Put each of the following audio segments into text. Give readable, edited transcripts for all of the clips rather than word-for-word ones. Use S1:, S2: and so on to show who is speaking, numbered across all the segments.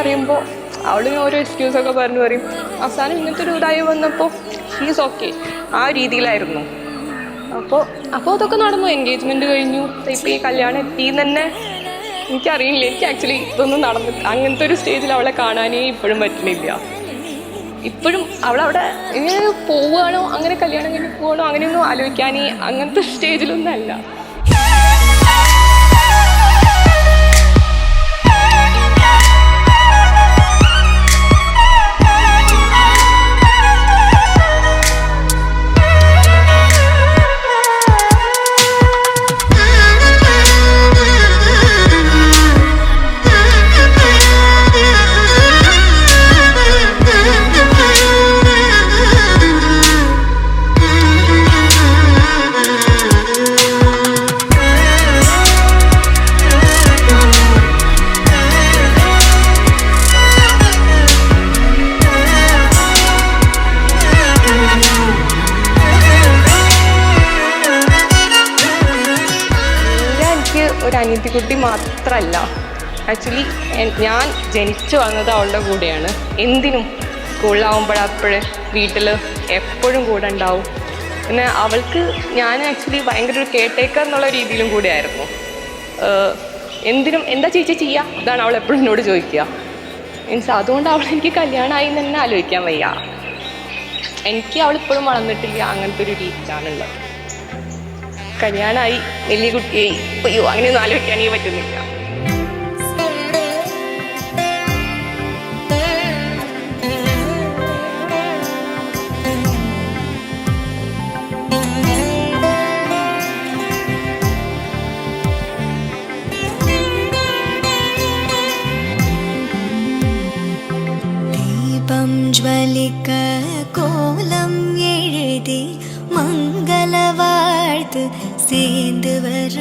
S1: പറയുമ്പോൾ അവളിന് ഓരോ എക്സ്ക്യൂസൊക്കെ പറഞ്ഞു പറയും. അവസാനം ഇങ്ങനത്തെ ഒരു ഇതായി വന്നപ്പോൾ ഷീസ് ഓക്കെ ആ രീതിയിലായിരുന്നു. അപ്പോൾ അതൊക്കെ നടന്നു. എൻഗേജ്മെൻറ്റ് കഴിഞ്ഞു. ഇപ്പോൾ ഈ കല്യാണം എത്തിയെന്ന് തന്നെ എനിക്കറിയില്ല. എനിക്ക് ആക്ച്വലി ഇതൊന്നും അങ്ങനത്തെ ഒരു സ്റ്റേജിൽ അവളെ കാണാനേ ഇപ്പോഴും പറ്റുന്നില്ല. ഇപ്പോഴും അവളവിടെ ഇങ്ങനെ പോവുകയാണോ, അങ്ങനെ കല്യാണം കഴിഞ്ഞ് പോവുകയാണോ, അങ്ങനെയൊന്നും ആലോചിക്കാനേ അങ്ങനത്തെ സ്റ്റേജിലൊന്നും അല്ല. ഒരു അനിയത്തിക്കുട്ടി മാത്രമല്ല, ആക്ച്വലി ഞാൻ ജനിച്ചു വന്നത് അവളുടെ കൂടെയാണ്. എന്തിനും സ്കൂളിലാവുമ്പോഴപ്പോഴേ വീട്ടിൽ എപ്പോഴും കൂടെ ഉണ്ടാവും. പിന്നെ അവൾക്ക് ഞാൻ ആക്ച്വലി ഭയങ്കര ഒരു കെയർടേക്കർ എന്നുള്ള രീതിയിലും കൂടെ ആയിരുന്നു. എന്തിനും എന്താ ചേച്ചി ചെയ്യുക, അതാണ് അവൾ എപ്പോഴും എന്നോട് ചോദിക്കുക. മീൻസ് അതുകൊണ്ട് അവൾ എനിക്ക് കല്യാണമായി എന്ന് തന്നെ ആലോചിക്കാൻ വയ്യ. എനിക്ക് അവളിപ്പോഴും വളർന്നിട്ടില്ല, അങ്ങനത്തെ ഒരു രീതിയിലാണുള്ളത്. കല്യാണമായി വലിയ കുട്ടിയായി അയ്യോ അങ്ങനെയൊന്നും ആലോചിക്കാനേ പറ്റുന്നില്ല.
S2: ദീപം ജ്വലിക്ക കോലം എഴുതി മംഗളവാഴ്ത്ത് சேர்ந்து வர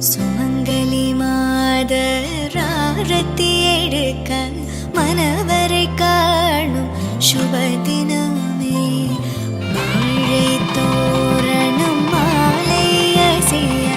S2: சுமங்கலி மாதராரத்தி எடுக்க மனவரை காணும் சுபதினமே வாழை தோரணம் மாலை அசைய